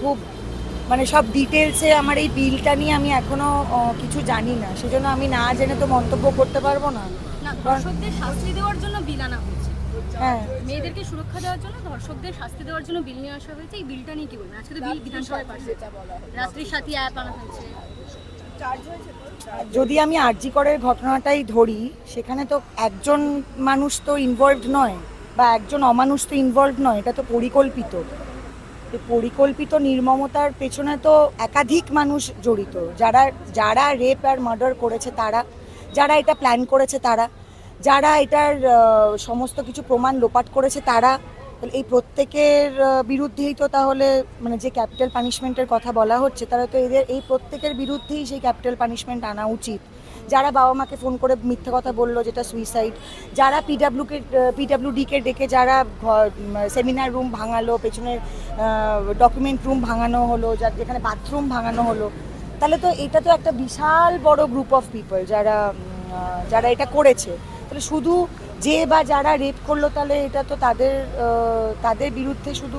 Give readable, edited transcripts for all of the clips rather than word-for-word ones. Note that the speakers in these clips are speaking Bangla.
খুব মানে সব ডিটেলসে আমার এই বিলটা নিয়ে আমি এখনো কিছু জানি না, সেজন্য আমি না জেনে তো মন্তব্য করতে পারবো না। না, ধর্ষকদের শাস্তি দেওয়ার জন্য বিল আনা হয়েছে। হ্যাঁ, মেয়েদেরকে সুরক্ষা দেওয়ার জন্য ধর্ষকদের শাস্তি দেওয়ার জন্য বিল নিয়ে আসা হয়েছে। এই বিলটা নিয়ে কি বলবেন? আজকে তো বিল বিধানসভায় পাশ হয়েছে, রাত্রির সাথী অ্যাপ আনা হয়েছে। যদি আমি আরজি করের ঘটনাটাই ধরি, সেখানে তো একজন মানুষ তো ইনভলভড নয় বা একজন অমানুষ তো ইনভলভড নয়, এটা তো পরিকল্পিত। পরিকল্পিত নির্মমতার পেছনে তো একাধিক মানুষ জড়িত, যারা যারা রেপ আর মার্ডার করেছে তারা, যারা এটা প্ল্যান করেছে তারা, যারা এটার সমস্ত কিছু প্রমাণ লোপাট করেছে তারা। এই প্রত্যেকের বিরুদ্ধেই তো তাহলে মানে যে ক্যাপিটাল পানিশমেন্টের কথা বলা হচ্ছে, তারা তো এদের এই প্রত্যেকের বিরুদ্ধেই সেই ক্যাপিটাল পানিশমেন্ট আনা উচিত। যারা বাবা মাকে ফোন করে মিথ্যা কথা বললো যেটা সুইসাইড, যারা পিডাব্লিউডিকে ডেকে যারা সেমিনার রুম ভাঙালো, পেছনের ডকুমেন্ট রুম ভাঙানো হলো, যেখানে বাথরুম ভাঙানো হলো, তাহলে তো এটা তো একটা বিশাল বড় গ্রুপ অফ পিপল যারা যারা এটা করেছে। তাহলে শুধু যে বা যারা রেপ করলো তাহলে এটা তো তাদের বিরুদ্ধে শুধু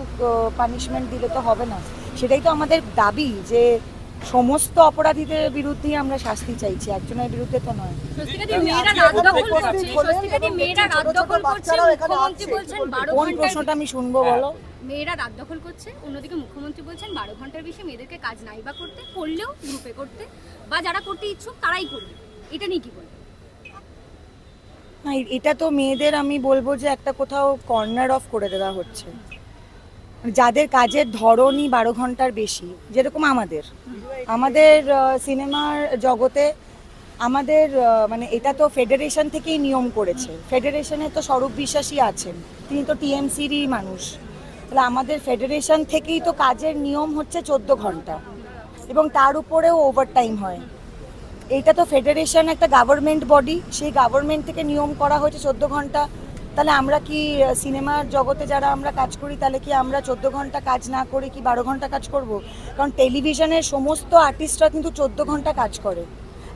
পানিশমেন্ট দিলে তো হবে না। সেটাই তো আমাদের দাবি যে সমস্ত অপরাধীদের বিরুদ্ধেই আমরা শাস্তি চাইছি, একজনের বিরুদ্ধে তো নয়। কোন প্রশ্নটা আমি শুনবো বলো? মেয়েরা রাত দখল করছে, অন্যদিকে মুখ্যমন্ত্রী বলছেন 12 ঘন্টার বেশি মেয়েদেরকে কাজ নাই বা করতে, করলেও গ্রুপে করতে বা যারা করতে ইচ্ছুক তারাই করবে। এটা নিয়ে কি বলবো? না, এটা তো মেয়েদের আমি বলবো যে একটা কোথাও কর্নার অফ করে দেওয়া হচ্ছে। যাদের কাজের ধরনই 12 ঘন্টার বেশি, যেরকম আমাদের সিনেমার জগতে আমাদের মানে এটা তো ফেডারেশন থেকেই নিয়ম করেছে। ফেডারেশনে তো স্বরূপ বিশ্বাসী আছেন, তিনি তো টিএমসিরই মানুষ। তাহলে আমাদের ফেডারেশন থেকেই তো কাজের নিয়ম হচ্ছে 14 ঘন্টা এবং তার উপরেও ওভারটাইম হয়। এইটা তো ফেডারেশন একটা গভর্নমেন্ট বডি, সেই গভর্নমেন্ট থেকে নিয়ম করা হয়েছে 14 ঘন্টা। তাহলে আমরা কি সিনেমার জগতে যারা আমরা কাজ করি, তাহলে কি আমরা 14 ঘন্টা কাজ না করে কি 12 ঘন্টা কাজ করব? কারণ টেলিভিশনের সমস্ত আর্টিস্টরা কিন্তু 14 ঘন্টা কাজ করে,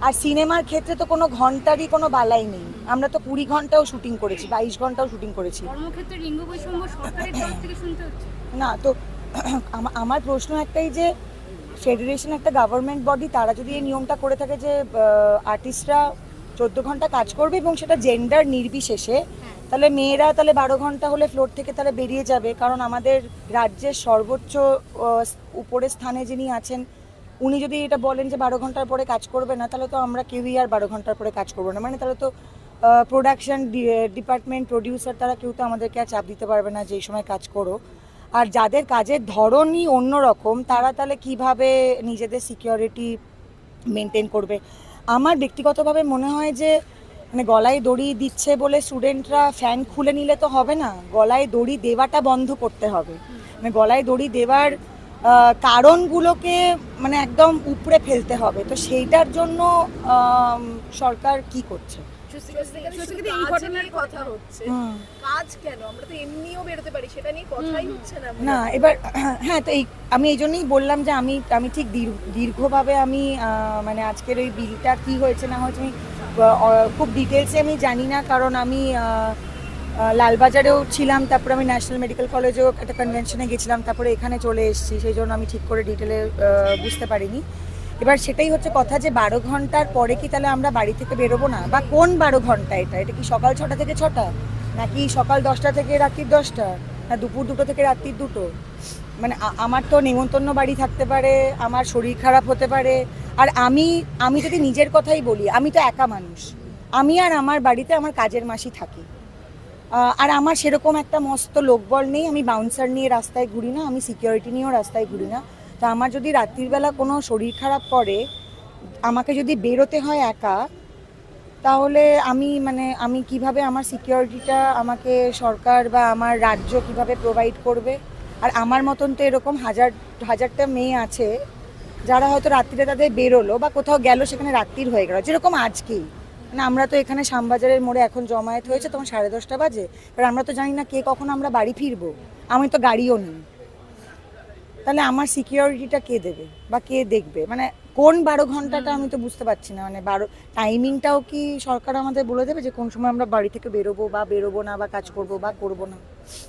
আর সিনেমার ক্ষেত্রে তো কোনো ঘন্টারই কোনো বালাই নেই। আমরা তো 20 ঘন্টাও শুটিং করেছি, 22 ঘন্টাও শুটিং করেছি। কর্মক্ষেত্রে লিঙ্গ বৈষম্য সরকারের তরফ থেকে শুনতে হচ্ছে না তো আমার প্রশ্ন একটাই যে ফেডারেশন একটা গভর্নমেন্ট বডি, তারা যদি এই নিয়মটা করে থাকে যে আর্টিস্টরা 14 ঘন্টা কাজ করবে এবং সেটা জেন্ডার নির্বিশেষে, তাহলে মেয়েরা তাহলে 12 ঘন্টা হলে ফ্লোর থেকে তাহলে বেরিয়ে যাবে। কারণ আমাদের রাজ্যের সর্বোচ্চ উপরের স্থানে যিনি আছেন, উনি যদি এটা বলেন যে 12 ঘন্টার পরে কাজ করবে না, তাহলে তো আমরা কেউই আর 12 ঘন্টার পরে কাজ করবো না। মানে তাহলে তো প্রোডাকশন ডিপার্টমেন্ট, প্রডিউসার, তারা কেউ তো আমাদেরকে আর চাপ দিতে পারবে না যে এই সময় কাজ করো। আর যাদের কাজের ধরনই অন্যরকম, তারা তাহলে কিভাবে নিজেদের সিকিউরিটি মেনটেন করবে? আমার ব্যক্তিগতভাবে মনে হয় যে মানে গলায় দড়ি দিচ্ছে বলে স্টুডেন্টরা ফ্যান খুলে নিলে তো হবে না, গলায় দড়ি দেওয়াটা বন্ধ করতে হবে। মানে গলায় দড়ি দেওয়ার কারণগুলোকে মানে একদম উপড়ে ফেলতে হবে। তো সেইটার জন্য সরকার কি করছে? এই ঘটনার কথা হচ্ছে, কাজ কেন আমরা তো এমনিও বেরোতে পারি, সেটা নিয়ে কথাই হচ্ছে না। না এবার হ্যাঁ, তো আমি এই জন্যই বললাম যে আমি ঠিক দীর্ঘভাবে আমি মানে আজকের ওই বিলটা কি হয়েছে না হয়েছে আমি খুব ডিটেলসে আমি জানি না, কারণ আমি লালবাজারেও ছিলাম, তারপরে আমি ন্যাশনাল মেডিকেল কলেজেও একটা কনভেনশনে গেছিলাম, তারপরে এখানে চলে এসেছি, সেই জন্য আমি ঠিক করে ডিটেলে বুঝতে পারিনি। এবার সেটাই হচ্ছে কথা যে 12 ঘন্টার পরে কি তাহলে আমরা বাড়ি থেকে বেরোবো না? বা কোন 12 ঘন্টা? এটা কি সকাল 6টা থেকে 6টা, নাকি সকাল 10টা থেকে রাত্রির 10টা, না দুপুর 2টো থেকে রাত্রির 2টো? মানে আমার তো নেমন্তন্ন বাড়ি থাকতে পারে, আমার শরীর খারাপ হতে পারে। আর আমি যদি নিজের কথাই বলি, আমি তো একা মানুষ, আমি আর আমার বাড়িতে আমার কাজের মাসি থাকি। আর আমার সেরকম একটা মস্ত লোকবল নেই, আমি বাউন্সার নিয়ে রাস্তায় ঘুরি না, আমি সিকিউরিটি নিয়েও রাস্তায় ঘুরি না। তো আমার যদি রাত্রিবেলা কোনো শরীর খারাপ করে, আমাকে যদি বেরোতে হয় একা, তাহলে আমি কিভাবে আমার সিকিউরিটিটা আমাকে সরকার বা আমার রাজ্য কিভাবে প্রোভাইড করবে? আর আমার মতন তো এরকম হাজারটা মেয়ে আছে যারা হয়তো রাত্রিরে তাদের বেরোলো বা কোথাও গেল, সেখানে রাত্রির হয়ে গেল, যেরকম আজকেই। না আমরা তো এখানে শ্যামবাজারের মোড়ে এখন জমায়েত হয়েছে, তখন 10:30 বাজে, কারণ আমরা তো জানি না কে কখন আমরা বাড়ি ফিরবো, আমি তো গাড়িও নেই। তাহলে আমার সিকিউরিটিটা কে দেবে বা কে দেখবে? মানে কোন 12 ঘন্টাটা আমি তো বুঝতে পারছি না, মানে 12 টাইমিংটাও কি সরকার আমাদের বলে দেবে যে কোন সময় আমরা বাড়ি থেকে বেরোবো বা বেরোবো না বা কাজ করবো বা করবো না?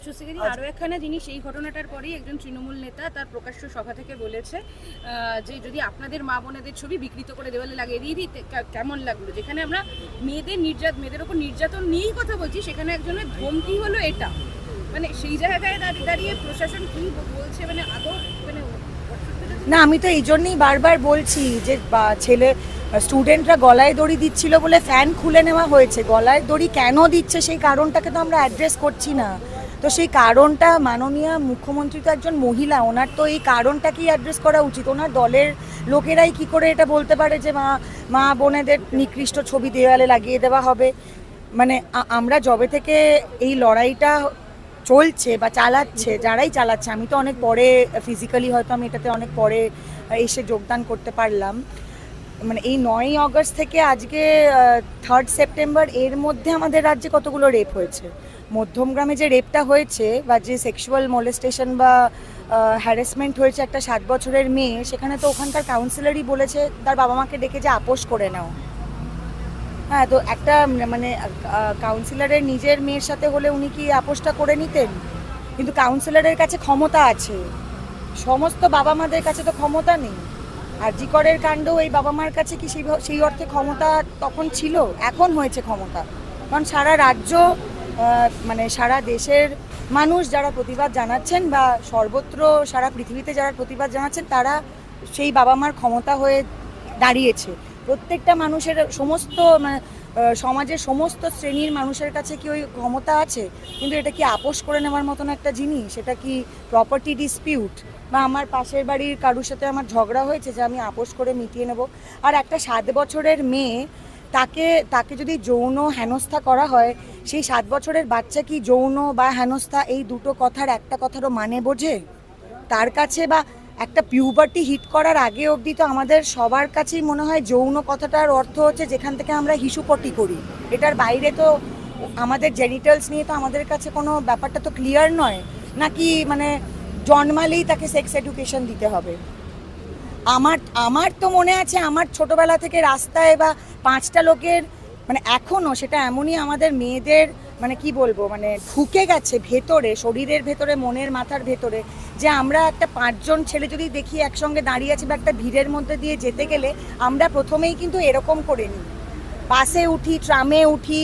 সুস্মিতাদি, আরও একখানা জিনিস, এই ঘটনাটার পরেই একজন তৃণমূল নেতা তার প্রকাশ্য সভা থেকে বলেছে যে যদি আপনাদের মা বোনেদের ছবি বিকৃত করে দেওয়ালে লাগিয়ে দিয়ে দিই কেমন লাগলো। যেখানে আমরা মেয়েদের ওপর নির্যাতন নিয়েই কথা বলছি, সেখানে একজনের ধমকি হলো এটা। মানে সেই জায়গায় দাঁড়িয়ে প্রশাসন কি বলছে, মানে আদৌ মানে না, আমি তো এই জন্যই বারবার বলছি যে ছেলে স্টুডেন্টরা গলায় দড়ি দিচ্ছিল বলে ফ্যান খুলে নেওয়া হয়েছে। গলায় দড়ি কেন দিচ্ছে সেই কারণটাকে তো আমরা অ্যাড্রেস করছি না। তো সেই কারণটা, মাননীয় মুখ্যমন্ত্রী তো একজন মহিলা, ওনার তো এই কারণটাকেই অ্যাড্রেস করা উচিত। ওনার দলের লোকেরাই কি করে এটা বলতে পারে যে মা বোনেদের নিকৃষ্ট ছবি দেওয়ালে লাগিয়ে দেওয়া হবে? মানে আমরা যবে থেকে এই লড়াইটা চলছে বা চালাচ্ছে, যারাই চালাচ্ছে, আমি তো অনেক পরে ফিজিক্যালি হয়তো আমি এটাতে অনেক পরে এসে যোগদান করতে পারলাম। মানে এই 9ই আগস্ট থেকে আজকে 3rd সেপ্টেম্বর, এর মধ্যে আমাদের রাজ্যে কতগুলো রেপ হয়েছে। মধ্যমগ্রামে যে রেপটা হয়েছে বা যে সেক্সুয়াল মোলেস্টেশন বা হ্যারাসমেন্ট হয়েছে একটা 7 বছরের মেয়ে, সেখানে তো ওখানকার কাউন্সিলরই বলেছে তার বাবা মাকে ডেকে যে আপোষ করে নাও। হ্যাঁ, তো একটা মানে কাউন্সিলরের নিজের মেয়ের সাথে হলে উনি কি আপোষটা করে নিতেন? কিন্তু কাউন্সিলরের কাছে ক্ষমতা আছে, সমস্ত বাবা মাদের কাছে তো ক্ষমতা নেই। আর জিকরের কাণ্ড এই বাবা মার কাছে কি সেই অর্থে ক্ষমতা তখন ছিল? এখন হয়েছে ক্ষমতা, কারণ সারা রাজ্য মানে সারা দেশের মানুষ যারা প্রতিবাদ জানাচ্ছেন বা সর্বত্র সারা পৃথিবীতে যারা প্রতিবাদ জানাচ্ছেন, তারা সেই বাবা মার ক্ষমতা হয়ে দাঁড়িয়েছে। প্রত্যেকটা মানুষের, সমস্ত সমাজের সমস্ত শ্রেণীর মানুষের কাছে কি ওই ক্ষমতা আছে? কিন্তু এটা কি আপোষ করে নেওয়ার মতন একটা জিনিস? এটা কি প্রপার্টি ডিসপিউট? বা আমার পাশের বাড়ির কারুর সাথে আমার ঝগড়া হয়েছে যে আমি আপোষ করে মিটিয়ে নেব? আর একটা 7 বছরের মেয়ে, তাকে যদি যৌন হেনস্থা করা হয়, সেই 7 বছরের বাচ্চা কি যৌন বা হেনস্থা এই দুটো কথার একটা কথারও মানে বোঝে তার কাছে? বা একটা পিউবার্টি হিট করার আগে অবধি তো আমাদের সবার কাছেই মনে হয় যৌন কথাটার অর্থ হচ্ছে যেখান থেকে আমরা হিসুপটি করি। এটার বাইরে তো আমাদের জেনিটালস নিয়ে তো আমাদের কাছে কোনো ব্যাপারটা তো ক্লিয়ার নয়। নাকি মানে জন্মালেই তাকে সেক্স এডুকেশন দিতে হবে? আমার তো মনে আছে, আমার ছোটবেলা থেকে রাস্তায় বা 5টা লোকের, মানে এখনও সেটা এমনই আমাদের মেয়েদের, মানে কি বলবো, মানে ঢুকে গেছে ভেতরে, শরীরের ভেতরে, মনের মাথার ভেতরে, যে আমরা একটা 5 জন ছেলে যদি দেখি একসঙ্গে দাঁড়িয়ে আছে বা একটা ভিড়ের মধ্যে দিয়ে যেতে গেলে, আমরা প্রথমেই কিন্তু এরকম করে নিই। বাসে উঠি, ট্রামে উঠি,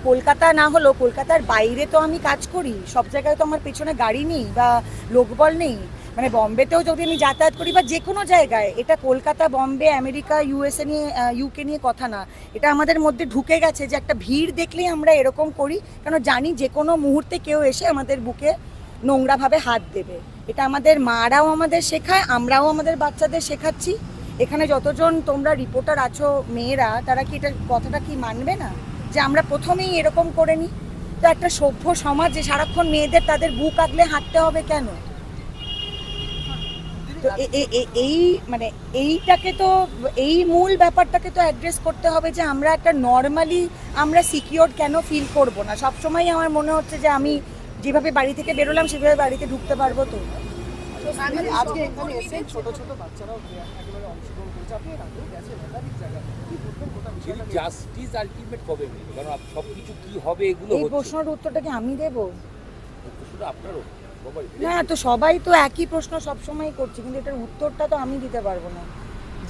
কলকাতা না হলেও কলকাতার বাইরে তো আমি কাজ করি, সব জায়গায় তো আমার পেছনে গাড়ি নেই বা লোকবল নেই। মানে বম্বেতেও যদি আমি যাতায়াত করি বা যে কোনো জায়গায়, এটা কলকাতা, বম্বে, আমেরিকা, ইউএসএ নিয়ে, ইউকে নিয়ে কথা না। এটা আমাদের মধ্যে ঢুকে গেছে যে একটা ভিড় দেখলেই আমরা এরকম করি, কারণ জানি যে কোনো মুহূর্তে কেউ এসে আমাদের বুকে নোংরাভাবে হাত দেবে। এটা আমাদের মারাও আমাদের শেখায়, আমরাও আমাদের বাচ্চাদের শেখাচ্ছি। এখানে যতজন তোমরা রিপোর্টার আছো মেয়েরা, তারা কি এটা কথাটা কি মানবে না যে আমরা প্রথমেই এরকম করে নিই? তো একটা সভ্য সমাজে সারাক্ষণ মেয়েদের তাদের বুক আগলে হাঁটতে হবে কেন? তো এই মানে এইটাকে তো, এই মূল ব্যাপারটাকে তো অ্যাড্রেস করতে হবে যে আমরা একটা নর্মালি আমরা সিকিওর কেন ফিল করব না? সবসময় আমার মনে হচ্ছে যে আমি যেভাবে বাড়ি থেকে বেরোলাম সেভাবে বাড়িতে ঢুকতে পারবো। তো আজকে এখানে এসে ছোট ছোট বাচ্চারাও একেবারে অংশগ্রহণ করেছে, আপনি আগেও গেছেন একাধিক জায়গায়, কি বলবেন গোটা বিষয়টা? জাস্টিস আলটিমেট কবে মিলবে? কারণ সবকিছু কি হবে এগুলো এই হচ্ছে প্রশ্নের উত্তরটা কি আমি দেবো? শুধু আপনারও সবাই না, তো সবাই তো একই প্রশ্ন সবসময় করছে, কিন্তু এটার উত্তরটা তো আমি দিতে পারবো না।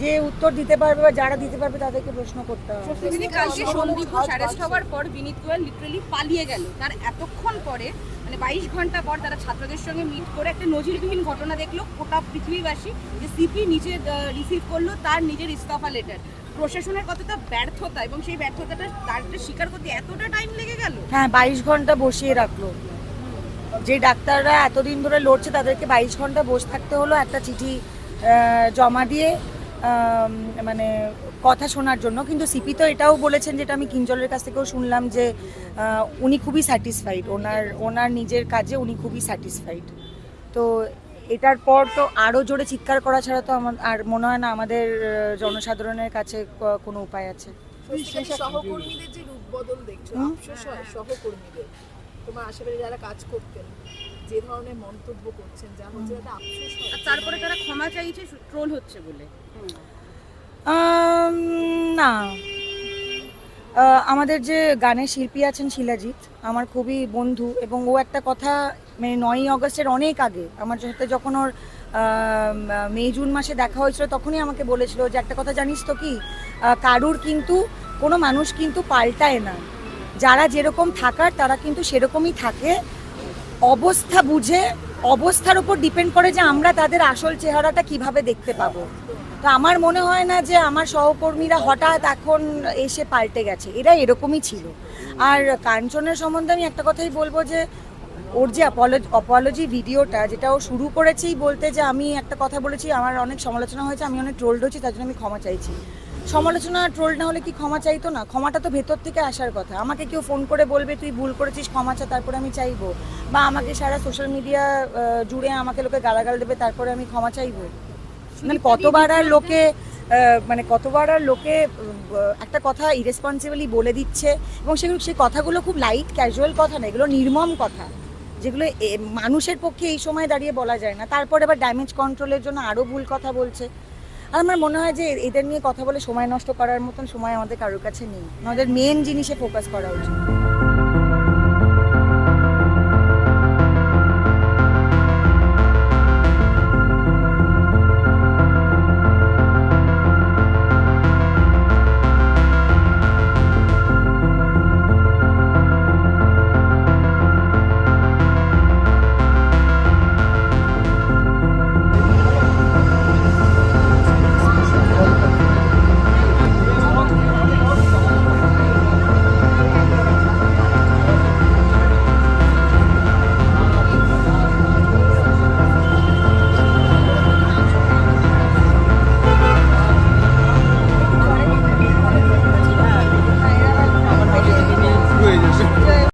যে উত্তর দিতে পারবে বা যারা দিতে পারবে তাদেরকে প্রশ্ন করতে হবে। দিদি, কালকে সন্দীপ ঘোষ অ্যারেস্ট হওয়ার পর বিনীত গোয়েল লিটারালি পালিয়ে গেল। তার এতক্ষণ পরে, মানে 22 ঘন্টা পর তারা ছাত্রদের সঙ্গে মিট করে একটা নজিরবিহীন ঘটনা দেখলো গোটা পৃথিবীবাসী, যে সিপি নিজে রিসিভ করলো তার নিজের ইস্তফা লেটার। প্রশাসনের কতটা ব্যর্থতা, এবং সেই ব্যর্থতাটা তার স্বীকার করতে এতটা টাইম লেগে গেল। হ্যাঁ, 22 ঘন্টা বসিয়ে রাখলো। যে ডাক্তাররা এতদিন ধরে লড়ছে তাদেরকে 22 ঘন্টা বসে থাকতে হলো একটা চিঠি জমা দিয়ে, মানে কথা শোনার জন্য। কিন্তু সিপি তো এটাও বলেছেন, যেটা আমি কিঞ্জলের কাছ থেকেও শুনলাম, যে উনি খুবই স্যাটিসফাইড, ওনার নিজের কাজে উনি খুবই স্যাটিসফাইড। তো এটার পর তো আরও জোরে চিৎকার করা ছাড়া তো আমার আর মনে হয় না আমাদের জনসাধারণের কাছে কোনো উপায় আছে। সহকর্মীদের যে রূপ বদল দেখছো, আফসোস হয় সহকর্মীদের, তোমার আশেপাশে যারা কাজ করতেন, যে ধরনের মন্তব্য করছেন যা হচ্ছে একটা আফসোস হয়। আর তারপরে তারা ক্ষমা চাইছে ট্রোল হচ্ছে বলে। না, আমাদের যে গানের শিল্পী আছেন শিলাজিৎ, আমার খুবই বন্ধু, এবং ও একটা কথা মানে 9ই আগস্টের অনেক আগে আমার সাথে যখন ওর মে জুন মাসে দেখা হয়েছিল তখনই আমাকে বলেছিল যে একটা কথা জানিস তো কি, কারুর কিন্তু কোনো মানুষ কিন্তু পাল্টায় না, যারা যেরকম থাকার তারা কিন্তু সেরকমই থাকে, অবস্থা বুঝে অবস্থার উপর ডিপেন্ড করে যে আমরা তাদের আসল চেহারাটা কিভাবে দেখতে পাবো। তো আমার মনে হয় না যে আমার সহকর্মীরা হঠাৎ এখন এসে পাল্টে গেছে, এরা এরকমই ছিল। আর কাঞ্চনের সম্বন্ধে আমি একটা কথাই বলবো যে ওর যে অপোলজি ভিডিওটা যেটা ও শুরু করেছেই বলতে যে আমি একটা কথা বলেছি, আমার অনেক সমালোচনা হয়েছে, আমি অনেক ট্রোলড হয়েছি, তার জন্য আমি ক্ষমা চাইছি। সমালোচনা ট্রোল না হলে কি ক্ষমা চাইতো না? ক্ষমাটা তো ভেতর থেকে আসার কথা। আমাকে কেউ ফোন করে বলবে তুই ভুল করেছিস, ক্ষমা চা, তারপরে আমি চাইবো, বা আমাকে সারা সোশ্যাল মিডিয়া জুড়ে আমাকে লোকে গালাগাল দেবে, তারপরে আমি ক্ষমা চাইবো। মানে কতবার আর লোকে একটা কথা ইরেসপন্সিবলি বলে দিচ্ছে, এবং সেই কথাগুলো খুব লাইট ক্যাজুয়াল কথা না, এগুলো নির্মম কথা, যেগুলো মানুষের পক্ষে এই সময় দাঁড়িয়ে বলা যায় না। তারপরে আবার ড্যামেজ কন্ট্রোলের জন্য আরও ভুল কথা বলছে। আর আমার মনে হয় যে এদের নিয়ে কথা বলে সময় নষ্ট করার মতন সময় আমাদের কারোর কাছে নেই, আমাদের মেন জিনিসে ফোকাস করা উচিত।